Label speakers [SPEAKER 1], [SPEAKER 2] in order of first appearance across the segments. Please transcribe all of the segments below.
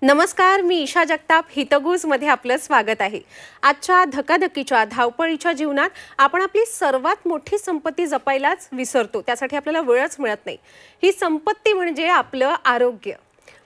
[SPEAKER 1] नमस्कार, मी ईशा जगताप. हितगुजमध्ये आपलं स्वागत आहे. आजच्या धकाधकीच्या धावपळीच्या जीवनात आपण आपली सर्वात मोठी संपत्ती जपायलाच विसरतो. त्यासाठी आपल्याला वेळच मिळत नाही. ही संपत्ती म्हणजे आपलं आरोग्य.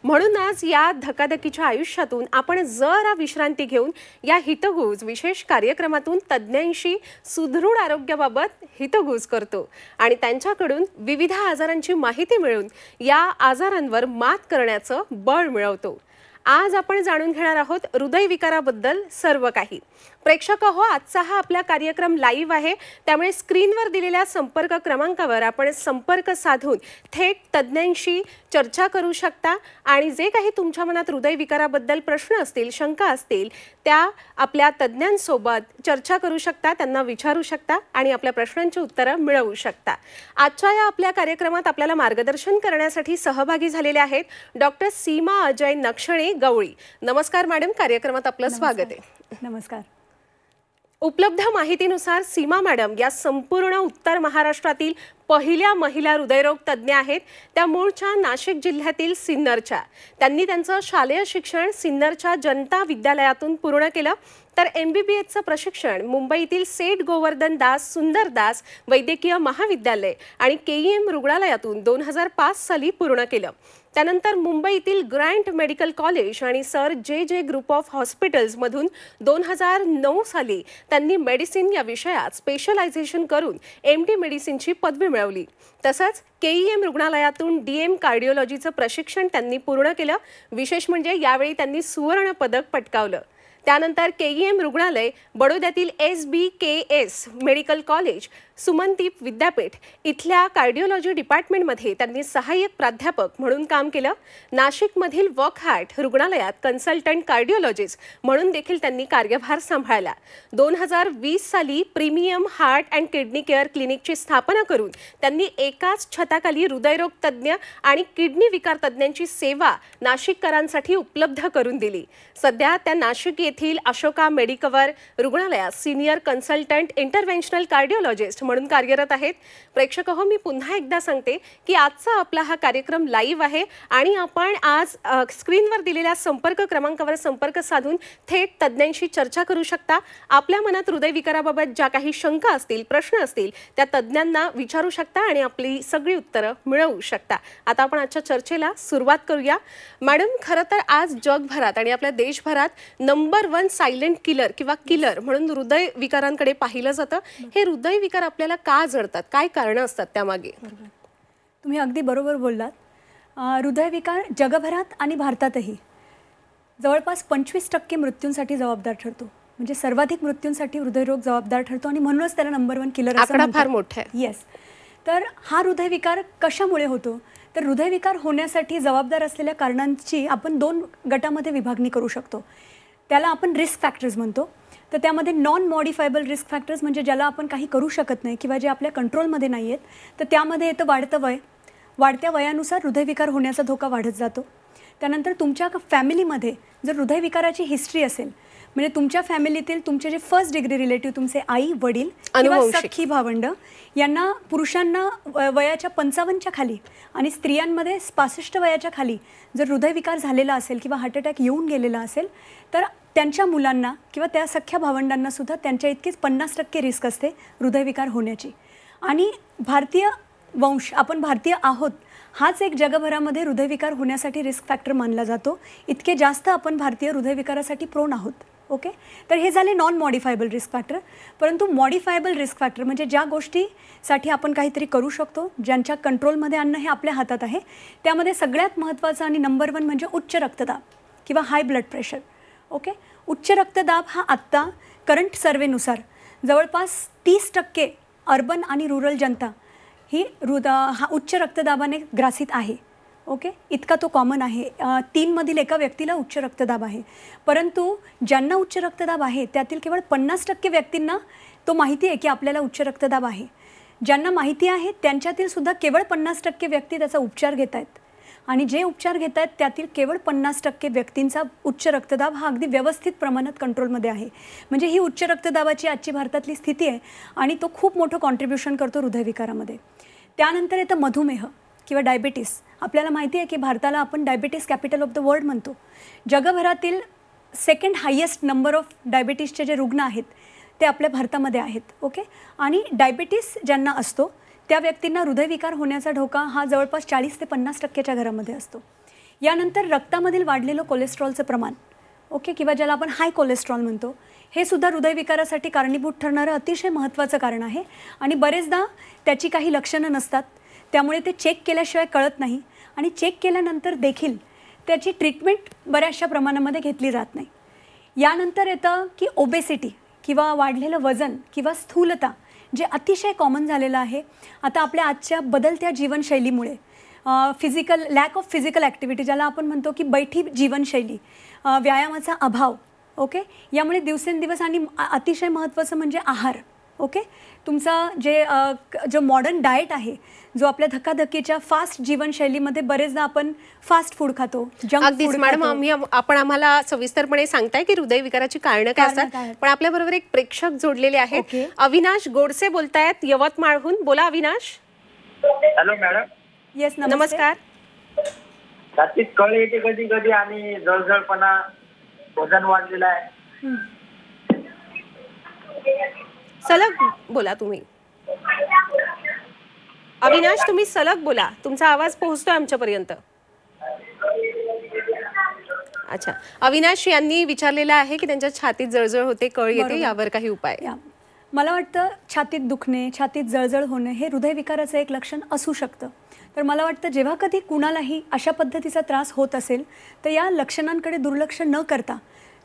[SPEAKER 1] म्हणूनच या धकाधकीच्या आयुष्यातून आपण जरा विश्रांती घेऊन या हितगुज विशेष कार्यक्रमातून तज्ञांशी सुदृढ आरोग्याबाबत हितगुज करतो आणि त्यांच्याकडून विविध आजारांची माहिती मिळवून या आजारांवर मात करण्याचं बळ मिळवतो. आज आपण जाणून घेणार आहोत हृदयविकाराबद्दल सर्व काही. प्रेक्षक हो, आजचा हा आपला कार्यक्रम लाईव्ह आहे, त्यामुळे स्क्रीनवर दिलेल्या संपर्क क्रमांकावर आपण संपर्क साधून थेट तज्ञांशी चर्चा करू शकता आणि जे काही तुमच्या मनात हृदयविकाराबद्दल प्रश्न असतील, शंका असतील, त्या आपल्या तज्ञांसोबत चर्चा करू शकता, त्यांना विचारू शकता आणि आपल्या प्रश्नांची उत्तरं मिळवू शकता. आजच्या या आपल्या कार्यक्रमात आपल्याला मार्गदर्शन करण्यासाठी सहभागी झालेले आहेत डॉक्टर सीमा अजय नक्षणे गवळी. नमस्कार मॅडम, कार्यक्रमात आपलं स्वागत आहे.
[SPEAKER 2] नमस्कार.
[SPEAKER 1] उपलब्ध माहितीनुसार सीमा मॅडम या संपूर्ण उत्तर महाराष्ट्रातील पहिल्या महिला हृदयरोग तज्ज्ञ आहेत. त्या मूळच्या नाशिक जिल्ह्यातील सिन्नरच्या. त्यांनी त्यांचं शालेय शिक्षण सिन्नरच्या जनता विद्यालयातून पूर्ण केलं, तर MBBSचं प्रशिक्षण मुंबईतील सेठ गोवर्धन दास सुंदरदास वैद्यकीय महाविद्यालय आणि KEM रुग्णालयातून 2005 साली पूर्ण केलं. त्यानंतर मुंबईतील ग्रँट मेडिकल कॉलेज आणि सर JJ ग्रुप ऑफ हॉस्पिटल्समधून 2009 साली त्यांनी मेडिसिन या विषयात स्पेशलायझेशन करून MD मेडिसिनची पदवी मिळवली. तसंच KEM रुग्णालयातून DM कार्डिओलॉजीचं प्रशिक्षण त्यांनी पूर्ण केलं. विशेष म्हणजे यावेळी त्यांनी सुवर्ण पदक पटकावलं. त्यानंतर KEM रुग्णालय, बडोद्यातील SBKS मेडिकल कॉलेज, सुमनदीप विद्यापीठ इथल्या कार्डिओलॉजी डिपार्टमेंटमध्ये त्यांनी सहाय्यक प्राध्यापक म्हणून काम केलं. नाशिकमधील वॉकहार्ट रुग्णालयात कन्सल्टंट कार्डिओलॉजिस्ट म्हणून देखील त्यांनी कार्यभार सांभाळला. 2020 साली premium heart and kidney care क्लिनिकची स्थापना करून त्यांनी एकाच छताखाली हृदयरोग तज्ज्ञ आणि किडनी विकार तज्ज्ञांची सेवा नाशिककरांसाठी उपलब्ध करून दिली. सध्या त्या नाशिक येथील अशोका मेडिकवर रुग्णालयात सिनियर कन्सल्टंट इंटरव्हेन्शनल कार्डिओलॉजिस्ट म्हणून कार्यरत आहेत. प्रेक्षक हो, मी पुन्हा एकदा सांगते की आजचा आपला हा कार्यक्रम लाईव्ह आहे आणि आपण आज स्क्रीनवर दिलेल्या संपर्क क्रमांकावर संपर्क साधून थेट तज्ञांशी चर्चा करू शकता. आपल्या मनात हृदयविकाराबाबत ज्या काही शंका असतील, प्रश्न असतील, त्या तज्ञांना विचारू शकता आणि आपली सगळी उत्तरं मिळवू शकता. आता आपण आजच्या चर्चेला सुरुवात करूया. मॅडम, खरं तर आज जगभरात आणि आपल्या देशभरात नंबर 1 सायलेंट किलर किंवा किलर म्हणून हृदयविकारांकडे पाहिलं जातं. हे हृदयविकार आपल्याला का जडतात? काय कारणं असतात त्यामागे?
[SPEAKER 2] तुम्ही अगदी बरोबर बोललात. हृदयविकार जगभरात आणि भारतातही जवळपास 25% मृत्यूंसाठी जबाबदार ठरतो. म्हणजे सर्वाधिक मृत्यूंसाठी हृदयरोग जबाबदार ठरतो आणि म्हणूनच त्याला नंबर 1 किलर
[SPEAKER 1] आकडा फार मोठा आहे.
[SPEAKER 2] येस. तर हा हृदयविकार कशामुळे होतो? तर हृदयविकार होण्यासाठी जबाबदार असलेल्या कारणांची आपण 2 गटामध्ये विभागणी करू शकतो. त्याला आपण रिस्क फॅक्टर्स म्हणतो. तर त्यामध्ये नॉन मॉडिफायबल रिस्क फॅक्टर्स म्हणजे ज्याला आपण काही करू शकत नाही किंवा जे आपल्या कंट्रोलमध्ये नाही आहेत. तर त्यामध्ये येतं वाढतं वय. वाढत्या वयानुसार हृदयविकार होण्याचा धोका वाढत जातो. त्यानंतर तुमच्या फॅमिलीमध्ये जर हृदयविकाराची हिस्ट्री असेल, म्हणजे तुमच्या फॅमिलीतील तुमचे जे फर्स्ट डिग्री रिलेटिव्ह, तुमचे आई वडील किंवा सख्खी भावंड यांना, पुरुषांना वयाच्या 55च्या खाली आणि स्त्रियांमध्ये 65 वयाच्या खाली जर हृदयविकार झालेला असेल किंवा हार्ट अटॅक येऊन गेलेला असेल, तर त्यांच्या मुलांना किंवा त्या सख्ख्या भावंडांना सुद्धा त्यांच्या इतकीच 50% रिस्क असते हृदयविकार होण्याची. आणि भारतीय वंश, आपण भारतीय आहोत, हाच एक जगभरामध्ये हृदयविकार होण्यासाठी रिस्क फॅक्टर मानला जातो. इतके जास्त आपण भारतीय हृदयविकारासाठी प्रोन आहोत. ओके. तर हे झाले नॉन मॉडिफायबल रिस्क फॅक्टर. परंतु मॉडिफायबल रिस्क फॅक्टर म्हणजे ज्या गोष्टीसाठी आपण काहीतरी करू शकतो, ज्यांच्या कंट्रोलमध्ये आणणं हे आपल्या हातात आहे. त्यामध्ये सगळ्यात महत्त्वाचं आणि नंबर 1 म्हणजे उच्च रक्तदाब किंवा हाय ब्लड प्रेशर. ओके. उच्च रक्तदाब हा आत्ता करंट सर्वेनुसार जवळपास 30% अर्बन आणि रुरल जनता ही हा उच्च रक्तदाबाने ग्रासित आहे. ओके. इतका तो कॉमन आहे. 3 मधील एका व्यक्तीला उच्च रक्तदाब आहे. परंतु ज्यांना उच्च रक्तदाब आहे त्यातील केवळ 50% व्यक्तींना तो माहिती आहे की आपल्याला उच्च रक्तदाब आहे. ज्यांना माहिती आहे त्यांच्यातील सुद्धा केवळ 50% व्यक्ती त्याचा उपचार घेत आहेत. आणि जे उपचार घेत आहेत त्यातील केवळ 50% व्यक्तींचा उच्च रक्तदाब हा अगदी व्यवस्थित प्रमाणात कंट्रोलमध्ये आहे. म्हणजे ही उच्च रक्तदाबाची आजची भारतातली स्थिती आहे आणि तो खूप मोठं कॉन्ट्रीब्युशन करतो हृदयविकारामध्ये. त्यानंतर येतं मधुमेह किंवा डायबिटीस आपल्याला माहिती आहे की भारताला आपण diabetes capital of the world म्हणतो. जगभरातील सेकंड हायेस्ट नंबर ऑफ डायबिटीसचे जे रुग्ण आहेत ते आपल्या भारतामध्ये आहेत. ओके. आणि डायबिटीस ज्यांना असतो त्या व्यक्तींना हृदयविकार होण्याचा धोका हा जवळपास 40 ते 50% घरामध्ये असतो. यानंतर रक्तामधील वाढलेलं कोलेस्ट्रॉलचं प्रमाण, ओके, किंवा ज्याला आपण हाय कोलेस्ट्रॉल म्हणतो, हे सुद्धा हृदयविकारासाठी कारणीभूत ठरणारं अतिशय महत्त्वाचं कारण आहे. आणि बरेचदा त्याची काही लक्षणं नसतात, त्यामुळे ते चेक केल्याशिवाय कळत नाही आणि चेक केल्यानंतर देखील त्याची ट्रीटमेंट बऱ्याचशा प्रमाणामध्ये घेतली जात नाही. यानंतर येतं की ओबेसिटी किंवा वाढलेलं वजन किंवा स्थूलता, जे अतिशय कॉमन झालेलं आहे आता आपल्या आजच्या बदलत्या जीवनशैलीमुळे. लॅक ऑफ फिजिकल ॲक्टिव्हिटी, ज्याला आपण म्हणतो की बैठी जीवनशैली, व्यायामाचा अभाव, ओके, यामुळे दिवसेंदिवस. आणि अतिशय महत्त्वाचं म्हणजे आहार. ओके. तुमचा जो मॉडर्न डाएट आहे, जो आपल्या धकाधकीच्या फास्ट जीवनशैलीमध्ये बरेचदा आपण फास्ट फूड खातो, जंक
[SPEAKER 1] अगदीच
[SPEAKER 2] फूड
[SPEAKER 1] मॅडम,
[SPEAKER 2] खातो.
[SPEAKER 1] आपण आम्हाला सविस्तरपणे सांगताय की हृदयविकाराची कारणं काय
[SPEAKER 2] कारणं
[SPEAKER 1] असतात,
[SPEAKER 2] काय आहेत?
[SPEAKER 1] पण आपल्या बरोबर एक प्रेक्षक जोडलेले आहेत.
[SPEAKER 2] ओके.
[SPEAKER 1] अविनाश गोडसे बोलतायत यवतमाळहून. बोला अविनाश.
[SPEAKER 3] Hello madam.
[SPEAKER 2] येस,
[SPEAKER 1] नमस्कार.
[SPEAKER 3] रात्री कळ येते कधी कधी आणि जळजळपणा, वजन वाढलेलं आहे.
[SPEAKER 1] सलग बोला तुम्ही. अविनाश, तुम्ही सलग बोला, तुमचा आवाज पोहोचतोय आमच्यापर्यंत. अच्छा, अविनाश यांनी विचारलेलं आहे की त्यांच्या छातीत जळजळ होते, कळ येते,
[SPEAKER 2] बरोबर.
[SPEAKER 1] यावर काही उपाय?
[SPEAKER 2] मला वाटतं छातीत दुखणे, छातीत जळजळ होणे हे हृदयविकाराचं एक लक्षण असू शकतं. तर मला वाटतं जेव्हा कधी कुणालाही अशा पद्धतीचा त्रास होत असेल तर या लक्षणांकडे दुर्लक्ष न करता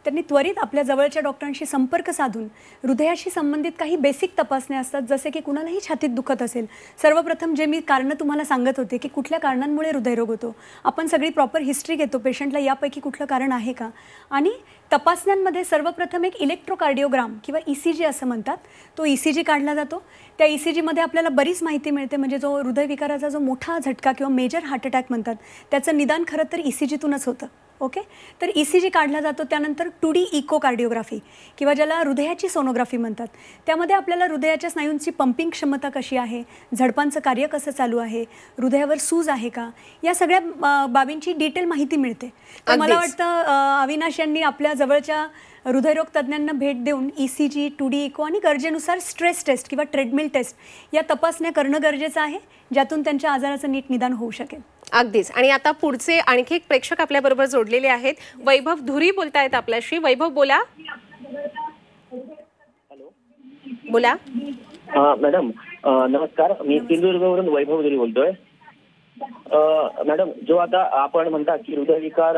[SPEAKER 2] त्यांनी त्वरित आपल्या जवळच्या डॉक्टरांशी संपर्क साधून हृदयाशी संबंधित काही बेसिक तपासण्या असतात, जसे की कुणालाही छातीत दुखत असेल. सर्वप्रथम जे मी कारणं तुम्हाला सांगत होते की कुठल्या कारणांमुळे हृदयरोग होतो, आपण सगळी प्रॉपर हिस्ट्री घेतो पेशंटला, यापैकी कुठलं कारण आहे का. आणि तपासण्यांमध्ये सर्वप्रथम एक इलेक्ट्रोकार्डिओग्राम किंवा ECG असं म्हणतात, तो ECG काढला जातो. त्या ECGमध्ये आपल्याला बरीच माहिती मिळते. म्हणजे जो हृदयविकाराचा जो मोठा झटका किंवा मेजर हार्ट अटॅक म्हणतात, त्याचं निदान खरं तर ECGतूनच होतं. ओके. तर ECG काढला जातो. त्यानंतर 2D इकोकार्डिओग्राफी किंवा ज्याला हृदयाची सोनोग्राफी म्हणतात, त्यामध्ये आपल्याला हृदयाच्या स्नायूंची पंपिंग क्षमता कशी आहे, झडपांचं कार्य कसं चालू आहे, हृदयावर सूज आहे का, या सगळ्या बाबींची डिटेल माहिती मिळते. तर मला वाटतं अविनाश यांनी आपल्या जवळच्या हृदयरोग तज्ज्ञांना भेट देऊन ECG, 2D इको आणि गरजेनुसार स्ट्रेस टेस्ट किंवा ट्रेडमिल टेस्ट या तपासण्या करणं गरजेचं आहे, ज्यातून त्यांच्या आजाराचं नीट निदान होऊ शकेल.
[SPEAKER 1] अगदीच. आणि आता पुढचे आणखी एक प्रेक्षक आपल्या बरोबर जोडलेले आहेत. वैभव धुरी बोलतायत आपल्याशी. वैभव, बोला. बोला.
[SPEAKER 4] मॅडम नमस्कार, मी सिंधुदुर्गवरून वैभव धुरी बोलतोय. मॅडम, जो आता आपण म्हणता की हृदयविकार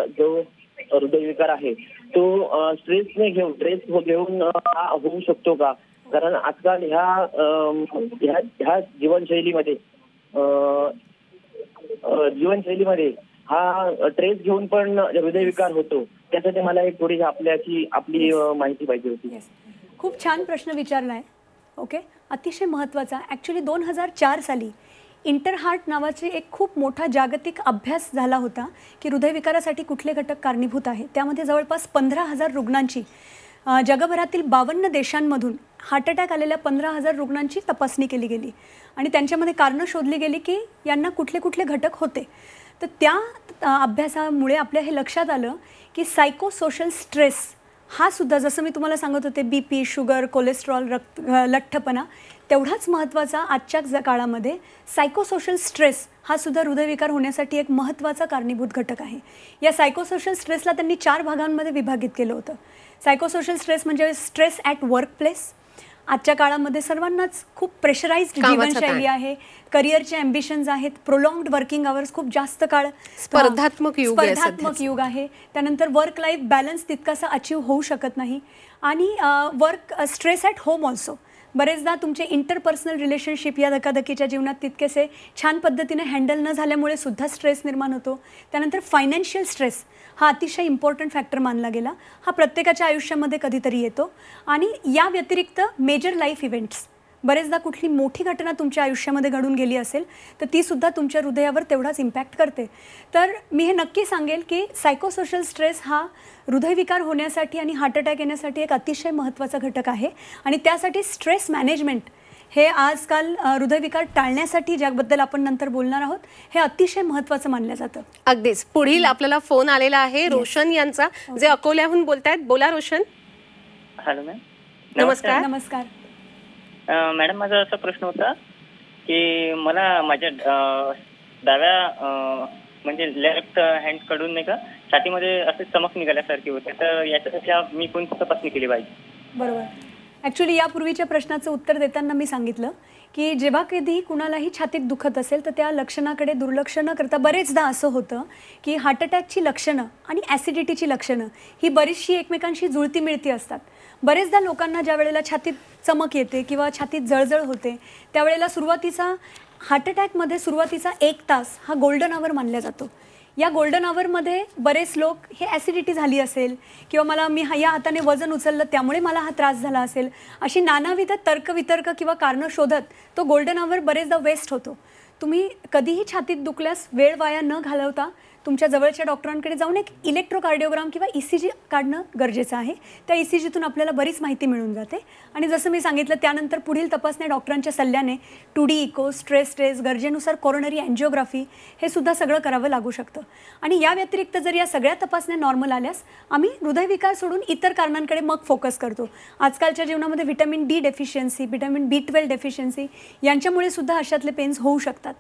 [SPEAKER 4] आहे तो स्ट्रेस घेऊन होऊ शकतो का? कारण आजकाल ह्या जीवनशैलीमध्ये हा स्ट्रेस घेऊन पण हृदयविकार होतो. त्यासाठी मला एक थोडी आपली माहिती पाहिजे होती.
[SPEAKER 2] खूप छान प्रश्न विचारला आहे. ओके. अतिशय महत्त्वाचा. ॲक्च्युली 2004 साली इंटरहार्ट नावाचे एक खूप मोठा जागतिक अभ्यास झाला होता की हृदयविकारासाठी कुठले घटक कारणीभूत आहेत. त्यामध्ये जवळपास 15,000 रुग्णांची जगभरातील 52 देशांमधून हार्ट अटॅक आलेल्या 15,000 रुग्णांची तपासणी केली गेली आणि त्यांच्यामध्ये कारणं शोधली गेली की यांना कुठले कुठले घटक होते. तर त्या अभ्यासामुळे आपल्या हे लक्षात आलं की सायकोसोशल स्ट्रेस हा सुद्धा, जसं मी तुम्हाला सांगत होते, BP, शुगर, कोलेस्ट्रॉल, लठ्ठपणा, तेवढाच महत्त्वाचा आजच्या काळामध्ये सायकोसोशल स्ट्रेस हा सुद्धा हृदयविकार होण्यासाठी एक महत्त्वाचा कारणीभूत घटक आहे. या सायकोसोशल स्ट्रेसला त्यांनी 4 भागांमध्ये विभाजित केलं होतं. सायकोसोशल स्ट्रेस म्हणजे स्ट्रेस ॲट वर्कप्लेस. आजच्या काळामध्ये सर्वांनाच खूप प्रेशराइज्ड जीवनशैली आहे, करिअरचे ॲम्बिशन्स आहेत, प्रोलॉंग्ड वर्किंग आवर्स, खूप जास्त काळ
[SPEAKER 1] स्पर्धात्मक
[SPEAKER 2] युग आहे. त्यानंतर वर्क लाईफ बॅलन्स तितकासा अचीव होऊ शकत नाही. आणि स्ट्रेस ॲट होम ऑल्सो. बरेचदा तुमचे इंटरपर्सनल रिलेशनशिप या धकाधकीच्या जीवनात तितकेसे छान पद्धतीने हँडल न झाल्यामुळे सुद्धा स्ट्रेस निर्माण होतो. त्यानंतर फायनान्शियल स्ट्रेस हा अतिशय इम्पॉर्टंट फॅक्टर मानला गेला. हा प्रत्येकाच्या आयुष्यामध्ये कधीतरी येतो. आणि या व्यतिरिक्त मेजर लाईफ इव्हेंट्स, बरेचदा कुठली मोठी घटना तुमच्या आयुष्यामध्ये घडून गेली असेल तर ती सुद्धा तुमच्या हृदयावर तेवढाच इम्पॅक्ट करते. तर मी हे नक्की सांगेल की सायकोसोशल स्ट्रेस हा हृदयविकार होण्यासाठी आणि हार्ट अटॅक येण्यासाठी एक अतिशय महत्त्वाचा घटक आहे. आणि त्यासाठी स्ट्रेस मॅनेजमेंट हे आजकाल हृदयविकार टाळण्यासाठी ज्याबद्दल आपण नंतर बोलणार आहोत हे अतिशय महत्त्वाचं मानलं जातं.
[SPEAKER 1] अगदीच. पुढील आपल्याला फोन आलेला आहे रोशन यांचा, जे अकोल्याहून बोलतायत. बोला रोशन.
[SPEAKER 5] Hello ma'am.
[SPEAKER 1] नमस्कार.
[SPEAKER 2] नमस्कार.
[SPEAKER 5] मॅडम, माझा असा प्रश्न होता की मला माझ्या डाव्या म्हणजे लेफ्ट हँड कडून नाही का छातीमध्ये असे चमक निघाल्यासारखी होते, तर याच्यासाठी मी कोणती तपासणी केली पाहिजे?
[SPEAKER 2] बरोबर. ॲक्च्युली यापूर्वीच्या प्रश्नाचं उत्तर देताना मी सांगितलं की जेव्हा कधी कुणालाही छातीत दुखत असेल तर त्या लक्षणाकडे दुर्लक्ष न करता बरेचदा असं होतं की हार्ट अटॅकची लक्षणं आणि ॲसिडिटीची लक्षणं ही बरीचशी एकमेकांशी जुळती मिळती असतात. बरेचदा लोकांना ज्या वेळेला छातीत चमक येते किंवा छातीत जळजळ होते त्यावेळेला हार्ट अटॅकमध्ये सुरुवातीचा 1 तास हा गोल्डन आवर मानला जातो. या गोल्डन आवरमध्ये बरेच लोक हे ॲसिडिटी झाली असेल किंवा मी या हाताने वजन उचललं त्यामुळे मला हा त्रास झाला असेल, अशी नानाविध तर्कवितर्क किंवा कारणं शोधत तो गोल्डन आवर बरेचदा वेस्ट होतो. तुम्ही कधीही छातीत दुखल्यास वेळ वाया न घालवता तुमच्या जवळच्या डॉक्टरांकडे जाऊन एक इलेक्ट्रोकार्डिओग्राम किंवा ECG काढणं गरजेचं आहे. त्या ECGतून आपल्याला बरीच माहिती मिळून जाते आणि जसं मी सांगितलं त्यानंतर पुढील तपासण्या डॉक्टरांच्या सल्ल्याने 2D इको, स्ट्रेस टेस्ट, गरजेनुसार कोरोनरी अँजिओग्राफी हे सुद्धा सगळं करावं लागू शकतं. आणि या व्यतिरिक्त जर या सगळ्या तपासण्या नॉर्मल आल्यास आम्ही हृदयविकार सोडून इतर कारणांकडे मग फोकस करतो. आजकालच्या जीवनामध्ये vitamin D deficiency, vitamin B12 deficiency यांच्यामुळे सुद्धा अशातले पेन्स होऊ शकतात.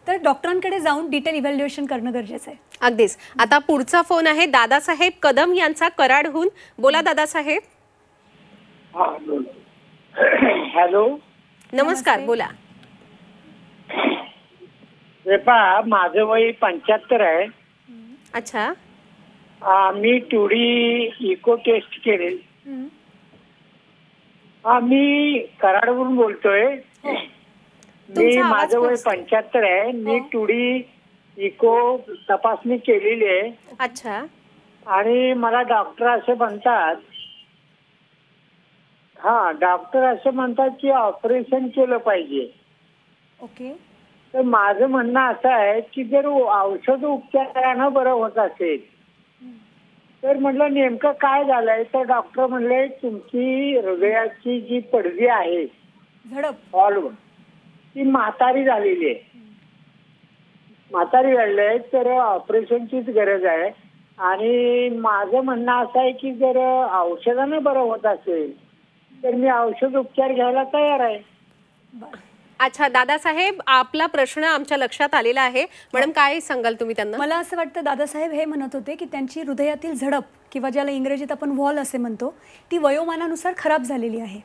[SPEAKER 2] तर डॉक्टरांकडे जाऊन डिटेल इव्हॅल्युएशन करणं गरजेचं आहे.
[SPEAKER 1] अगदीच. आता पुढचा फोन आहे दादासाहेब कदम यांचा, कराडहून. बोला दादासाहेब.
[SPEAKER 3] हॅलो.
[SPEAKER 1] नमस्कार. बोला.
[SPEAKER 3] माझं वय 75 आहे.
[SPEAKER 1] अच्छा.
[SPEAKER 3] मी 2D इको टेस्ट केले. मी कराडवरून बोलतोय. माझं वय 75 आहे. मी 2D इको तपासणी केलेली आहे.
[SPEAKER 1] अच्छा.
[SPEAKER 3] आणि मला डॉक्टर असे म्हणतात की ऑपरेशन केलं पाहिजे.
[SPEAKER 2] ओके.
[SPEAKER 3] तर माझं म्हणणं असं आहे की जर औषध उपचारानं बरं होत असेल तर म्हटलं नेमकं काय झालंय, तर डॉक्टर म्हणले तुमची हृदयाची जी पडवी आहे
[SPEAKER 2] झडप
[SPEAKER 3] हॉल्व ती म्हातारी झालेली आहे, तर ऑपरेशनचीच गरज आहे. आणि माझं म्हणणं असं आहे की जर औषधानं बरं होत असेल तर मी औषध उपचार घ्यायला तयार आहे.
[SPEAKER 1] अच्छा दादासाहेब, आपला प्रश्न आमच्या लक्षात आलेला आहे. मॅडम काय सांगाल तुम्ही त्यांना?
[SPEAKER 2] मला असं वाटतं दादासाहेब हे म्हणत होते की त्यांची हृदयातील झडप किंवा ज्याला इंग्रजीत आपण व्हॉल असे म्हणतो ती वयोमानानुसार खराब झालेली आहे.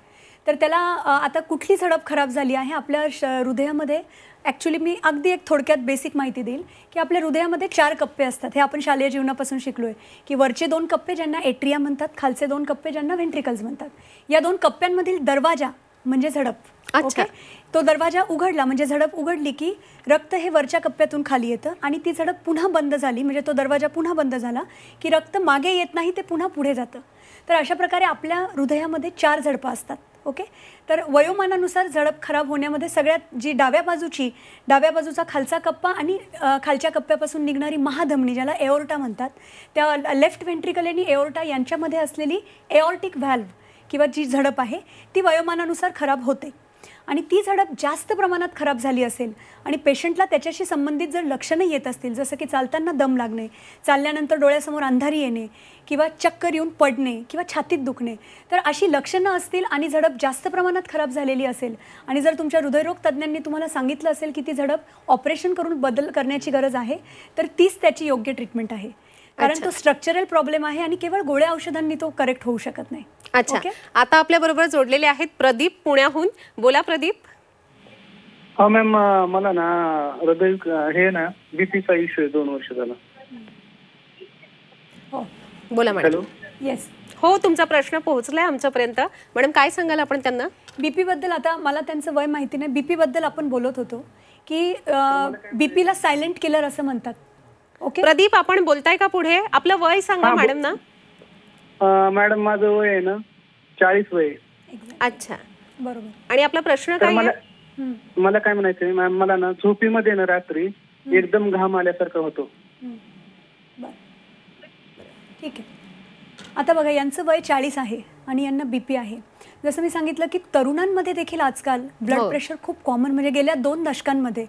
[SPEAKER 2] तर त्याला आता कुठली झडप खराब झाली आहे आपल्या हृदयामध्ये? ॲक्च्युली मी अगदी एक थोडक्यात बेसिक माहिती देईल की आपल्या हृदयामध्ये 4 कप्पे असतात. हे आपण शालेय जीवनापासून शिकलो आहे की वरचे 2 कप्पे ज्यांना एट्रिया म्हणतात, खालचे 2 कप्पे ज्यांना व्हेंट्रिकल्स म्हणतात. या 2 कप्प्यांमधील दरवाजा म्हणजे झडप.
[SPEAKER 1] अच्छा.
[SPEAKER 2] तो दरवाजा उघडला म्हणजे झडप उघडली की रक्त हे वरच्या कप्प्यातून खाली येतं आणि ती झडप पुन्हा बंद झाली म्हणजे तो दरवाजा पुन्हा बंद झाला की रक्त मागे येत नाही, ते पुन्हा पुढे जातं. तर अशा प्रकारे आपल्या हृदयामध्ये 4 झडपं असतात. ओके. तर वयोमानानुसार झडप खराब होण्यामध्ये सगळ्यात जी डाव्या बाजूचा खालचा कप्पा आणि खालच्या कप्प्यापासून निघणारी महाधमनी ज्याला एओर्टा म्हणतात, त्या लेफ्ट व्हेंट्रिकल आणि एओर्टा यांच्यामध्ये असलेली एओर्टिक व्हॅल्व किंवा जी झडप आहे ती वयोमानानुसार खराब होते. आणि ती झडप जास्त प्रमाणात खराब झाली असेल आणि पेशंटला त्याच्याशी संबंधित जर लक्षणं येत असतील, जसं की चालताना दम लागणे, चालल्यानंतर डोळ्यासमोर अंधारी येणे किंवा चक्कर येऊन पडणे किंवा छातीत दुखणे, तर अशी लक्षणं असतील आणि झडप जास्त प्रमाणात खराब झालेली असेल आणि जर तुमच्या हृदयरोग तज्ज्ञांनी तुम्हाला सांगितलं असेल की ती झडप ऑपरेशन करून बदल करण्याची गरज आहे, तर तीच त्याची योग्य ट्रीटमेंट आहे. कारण तो स्ट्रक्चरल प्रॉब्लेम आहे आणि केवळ गोळ्या औषधांनी तो करेक्ट होऊ शकत नाही.
[SPEAKER 1] अच्छा. आता आपल्या बरोबर जोडलेले आहेत प्रदीप पुण्याहून. बोला प्रदीप.
[SPEAKER 6] हा मॅम, मला ना हृदय हे ना बीपीचा इश्यू आहे 2 वर्ष झाला.
[SPEAKER 2] हो
[SPEAKER 1] बोला मॅडम.
[SPEAKER 6] हॅलो.
[SPEAKER 2] येस.
[SPEAKER 1] हो, तुमचा प्रश्न पोहोचलाय आमच्यापर्यंत. मॅडम काय सांगाल आपण त्यांना?
[SPEAKER 2] बीपी बद्दल आता मला त्यांचं वय माहिती नाही. बीपी बद्दल आपण बोलत होतो की बीपीला सायलेंट किलर असं म्हणतात. ओके
[SPEAKER 1] प्रदीप, आपण बोलताय का पुढे? आपलं वय सांगा मॅडम ना.
[SPEAKER 6] मॅडम माझं वय आहे ना 40 वय.
[SPEAKER 1] अच्छा,
[SPEAKER 2] बरोबर.
[SPEAKER 1] आणि आपला प्रश्न काय आहे?
[SPEAKER 6] मला काय म्हणायचंय मॅम, मला ना झोपीमध्ये ना रात्री एकदम घाम आल्यासारखं होतो.
[SPEAKER 2] बरं, ठीक आहे. आता बघा, यांचं वय 40 आहे आणि यांना BP आहे. जसं मी सांगितलं की तरुणांमध्ये देखील आजकाल ब्लड प्रेशर खूप कॉमन, म्हणजे गेल्या 2 दशकांमध्ये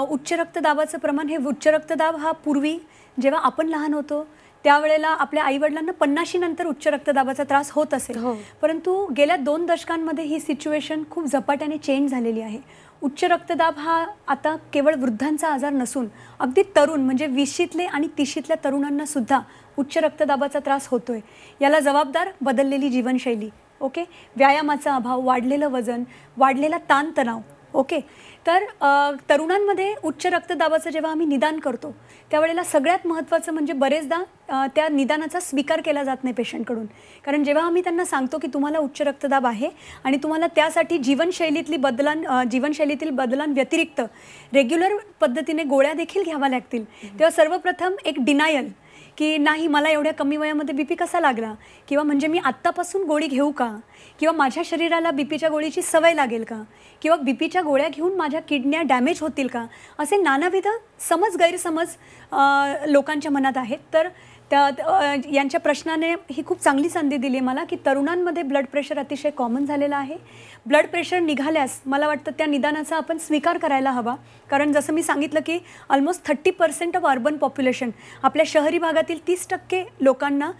[SPEAKER 2] उच्च रक्तदाबाचं प्रमाण, हे उच्च रक्तदाब हा पूर्वी जेव्हा आपण लहान होतो त्यावेळेला आपल्या आईवडिलांना 50 नंतर उच्च रक्तदाबाचा त्रास होत असेल, परंतु गेल्या 2 दशकांमध्ये ही सिच्युएशन खूप झपाट्याने चेंज झालेली आहे. उच्च रक्तदाब हा आता केवळ वृद्धांचा आजार नसून अगदी तरुण, म्हणजे 20शीतले आणि 30शीतल्या तरुणांना सुद्धा उच्च रक्तदाबाचा त्रास होतोय. याला जबाबदार बदललेली जीवनशैली, ओके, व्यायामाचा अभाव, वाढलेलं वजन, वाढलेला ताणतणाव, ओके. तर तरुणांमध्ये उच्च रक्तदाबाचं जेव्हा आम्ही निदान करतो त्यावेळेला सगळ्यात महत्त्वाचं म्हणजे बरेचदा त्या निदानाचा स्वीकार केला जात नाही पेशंटकडून. कारण जेव्हा आम्ही त्यांना सांगतो की तुम्हाला उच्च रक्तदाब आहे आणि तुम्हाला त्यासाठी जीवनशैलीतील बदलांव्यतिरिक्त रेग्युलर पद्धतीने गोळ्या देखील घ्याव्या लागतील, तेव्हा सर्वप्रथम एक डिनायल की नाही, मला एवढ्या कमी वयामध्ये BP कसा लागला, किंवा म्हणजे मी आत्तापासून गोळी घेऊ का, किंवा माझ्या शरीराला BPच्या गोळीची सवय लागेल का, किंवा BPच्या गोळ्या घेऊन माझ्या किडन्या डॅमेज होतील का, असे नानाविध गैरसमज लोकांच्या मनात आहेत. तर यांच्या प्रश्नाने ही खूप चांगली संधी दिली आहे मला की तरुणांमध्ये ब्लड प्रेशर अतिशय कॉमन झालेलं आहे. ब्लड प्रेशर निघाल्यास मला वाटतं त्या निदानाचा आपण स्वीकार करायला हवा, कारण जसं मी सांगितलं की ऑलमोस्ट 30% ऑफ अर्बन पॉप्युलेशन, आपल्या शहरी भागातील 30% लोकांना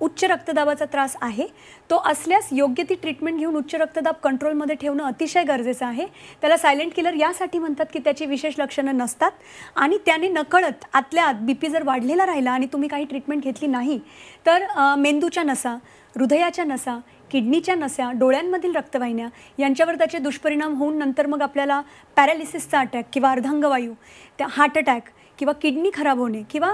[SPEAKER 2] उच्च रक्तदाबाचा त्रास आहे. तो असल्यास योग्य ती ट्रीटमेंट घेऊन उच्च रक्तदाब कंट्रोलमध्ये ठेवणं अतिशय गरजेचं आहे. त्याला सायलेंट किलर यासाठी म्हणतात की त्याची विशेष लक्षणं नसतात आणि त्याने नकळत आतल्या आत BP जर वाढलेला राहिला आणि तुम्ही काही ट्रीटमेंट घेतली नाही तर मेंदूच्या नसा, हृदयाच्या नसा, किडनीच्या नसा, डोळ्यांमधील रक्तवाहिन्या यांच्यावर त्याचे दुष्परिणाम होऊन नंतर मग आपल्याला पॅरालिसिसचा अटॅक किंवा अर्धांगवायू, त्या हार्ट अटॅक किंवा किडनी खराब होणे किंवा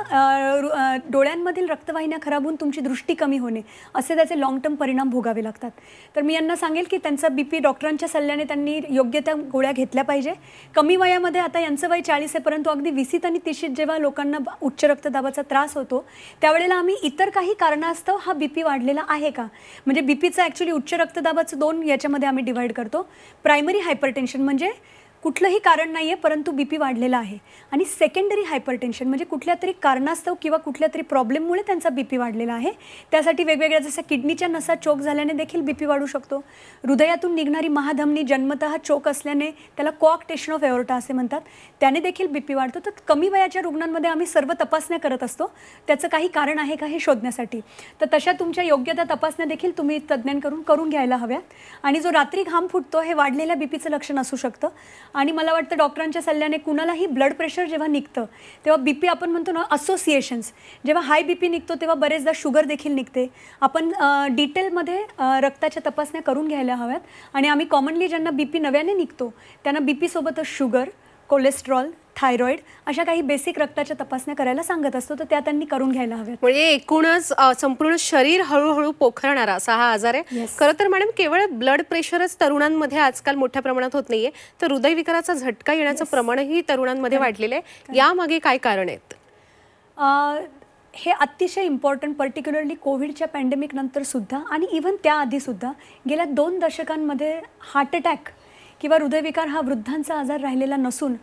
[SPEAKER 2] डोळ्यांमधील रक्तवाहिन्या खराब होऊन तुमची दृष्टी कमी होणे, असे त्याचे लॉंग टर्म परिणाम भोगावे लागतात. तर मी यांना सांगेल की त्यांचा BP डॉक्टरांच्या सल्ल्याने त्यांनी योग्य त्या गोळ्या घेतल्या पाहिजे. कमी वयामध्ये, आता यांचं वय 40 आहे, परंतु अगदी 20 आणि 30 जेव्हा लोकांना उच्च रक्तदाबाचा त्रास होतो त्यावेळेला आम्ही इतर काही कारणास्तव हा BP वाढलेला आहे का, म्हणजे BPचं ॲक्च्युली उच्च रक्तदाबाचं 2 याच्यामध्ये आम्ही डिवाईड करतो. प्रायमरी हायपरटेन्शन म्हणजे कुठलंही कारण नाही आहे परंतु BP वाढलेला आहे, आणि सेकंडरी हायपरटेन्शन म्हणजे कुठल्या तरी कारणास्तव किंवा कुठल्या तरी प्रॉब्लेममुळे त्यांचा BP वाढलेला आहे. त्यासाठी वेगवेगळ्या, जसं किडनीच्या नसा चोक झाल्याने देखील BP वाढू शकतो. हृदयातून निघणारी महाधमनी जन्मतः चोक असल्याने, त्याला कोऑक्टेशन ऑफ एओर्टा असे म्हणतात, त्याने देखील BP वाढतो. तर कमी वयाच्या रुग्णांमध्ये आम्ही सर्व तपासण्या करत असतो त्याचं काही कारण आहे का हे शोधण्यासाठी. तर तशा तुमच्या योग्य त्या तपासण्या देखील तुम्ही तज्ज्ञांकडून करून घ्यायला हव्यात. आणि जो रात्री घाम फुटतो हे वाढलेल्या BPचं लक्षण असू शकतं. आणि मला वाटतं डॉक्टरांच्या सल्ल्याने कुणालाही ब्लड प्रेशर जेव्हा निघतं तेव्हा BP आपण म्हणतो ना असोसिएशन्स, जेव्हा हाय BP निघतो तेव्हा बरेचदा शुगर देखील निघते. आपण डिटेलमध्ये रक्ताच्या तपासण्या करून घ्यायला हव्यात. आणि आम्ही कॉमनली ज्यांना BP नव्याने निघतो त्यांना BP सोबतच शुगर, कोलेस्ट्रॉल, थायरॉइड अशा काही बेसिक रक्ताच्या तपासण्या करायला सांगत असतो, तर त्या त्यांनी करून घ्यायला हव्यात.
[SPEAKER 1] म्हणजे एकूणच संपूर्ण शरीर हळूहळू पोखरणारा असा हा आजार आहे. खरं तर मॅडम, केवळ ब्लड प्रेशरच तरुणांमध्ये आजकाल मोठ्या प्रमाणात होत नाहीये, तर हृदयविकाराचा झटका येण्याचं प्रमाणही तरुणांमध्ये वाढलेलं आहे. यामागे काय कारण आहेत?
[SPEAKER 2] हे अतिशय इम्पॉर्टंट, पर्टिक्युलरली कोविडच्या पॅन्डेमिक नंतर सुद्धा आणि इव्हन त्याआधीसुद्धा गेल्या 2 दशकांमध्ये हार्ट अटॅक किंवा हृदयविकार हा वृद्धांचा आजार राहिलेला नसून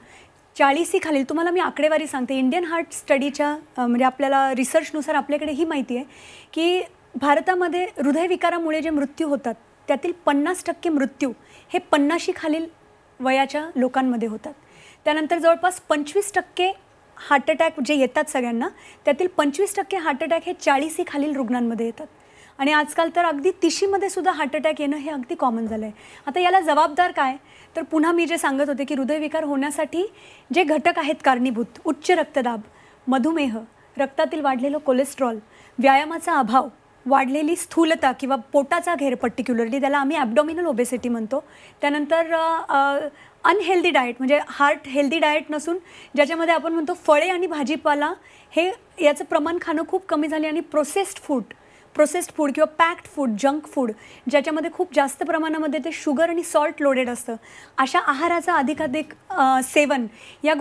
[SPEAKER 2] 40 खालील, तुम्हाला मी आकडेवारी सांगते, इंडियन हार्ट स्टडीच्या म्हणजे आपल्याला रिसर्चनुसार आपल्याकडे ही माहिती आहे की भारतामध्ये हृदयविकारामुळे जे मृत्यू होतात त्यातील 50% मृत्यू हे 50 खालील वयाच्या लोकांमध्ये होतात. त्यानंतर जवळपास 25% हार्ट अटॅक जे येतात सगळ्यांना, त्यातील 25% हार्ट अटॅक हे 40 खालील रुग्णांमध्ये येतात. आणि आजकाल तर अगदी 30मध्ये सुद्धा हार्ट अटॅक येणं हे अगदी कॉमन झालं आहे. आता याला जबाबदार काय, तर पुन्हा मी जे सांगत होते की हृदयविकार होण्यासाठी जे घटक आहेत कारणीभूत, उच्च रक्तदाब, मधुमेह, रक्तातील वाढलेलं कोलेस्ट्रॉल, व्यायामाचा अभाव, वाढलेली स्थूलता किंवा पोटाचा घेर, पर्टिक्युलरली त्याला आम्ही ॲब्डॉमिनल ओबेसिटी म्हणतो. त्यानंतर अनहेल्दी डाएट, म्हणजे हार्ट हेल्दी डाएट नसून ज्याच्यामध्ये आपण म्हणतो फळे आणि भाजीपाला हे याचं प्रमाण खाणं खूप कमी झाले, आणि प्रोसेस्ड फूड किंवा पॅक्ड फूड, जंक फूड ज्याच्यामध्ये खूप जास्त प्रमाणामध्ये ते शुगर आणि सॉल्ट लोडेड असतं, अशा आहाराचं अधिकाधिक सेवन, या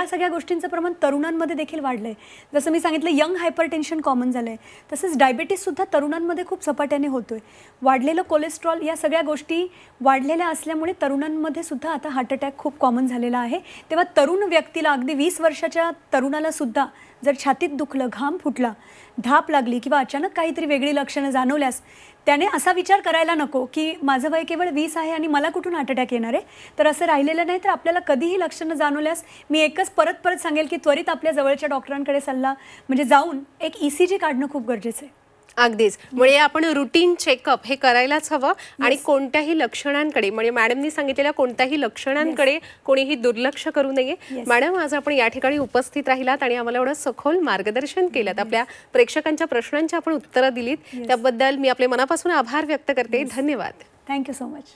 [SPEAKER 2] सगळ्या गोष्टींचं प्रमाण तरुणांमध्ये देखील वाढलं आहे. जसं मी सांगितलं, यंग हायपरटेन्शन कॉमन झालं आहे, तसंच डायबिटीससुद्धा तरुणांमध्ये खूप झपाट्याने होतो आहे. वाढलेलं कोलेस्ट्रॉल, या सगळ्या गोष्टी वाढलेल्या असल्यामुळे तरुणांमध्ये सुद्धा आता हार्ट अटॅक खूप कॉमन झालेला आहे. तेव्हा तरुण व्यक्तीला, अगदी 20 वर्षाच्या तरुणाला सुद्धा जर छातीत दुखलं, घाम फुटला, धाप लागली किंवा अचानक काहीतरी वेगळी लक्षणं जाणवल्यास त्याने असा विचार करायला नको की माझं वय केवळ 20 आहे आणि मला कुठून हार्ट अटॅक येणार आहे. तर असं राहिलेलं नाही. तर आपल्याला कधीही लक्षणं जाणवल्यास मी एकच परत सांगेल की त्वरित आपल्या जवळच्या डॉक्टरांकडे सल्ला म्हणजे जाऊन एक ECG काढणं खूप गरजेचं आहे.
[SPEAKER 1] अगदीच. म्हणजे आपण रुटीन चेकअप हे करायलाच हवं आणि कोणत्याही लक्षणांकडे म्हणजे मॅडमनी सांगितलेल्या कोणत्याही लक्षणांकडे कोणीही दुर्लक्ष करू नये. मॅडम, आज आपण या ठिकाणी उपस्थित राहिलात आणि आम्हाला एवढं सखोल मार्गदर्शन केलं, आपल्या प्रेक्षकांच्या प्रश्नांची आपण उत्तरं दिलीत, त्याबद्दल मी आपले मनापासून आभार व्यक्त करते. धन्यवाद.
[SPEAKER 2] Thank you so much.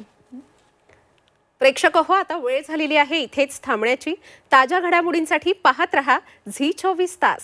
[SPEAKER 1] प्रेक्षक हो, आता वेळ झालेली आहे इथेच थांबण्याची. ताज्या घडामोडींसाठी पाहत रहा झी 24 तास.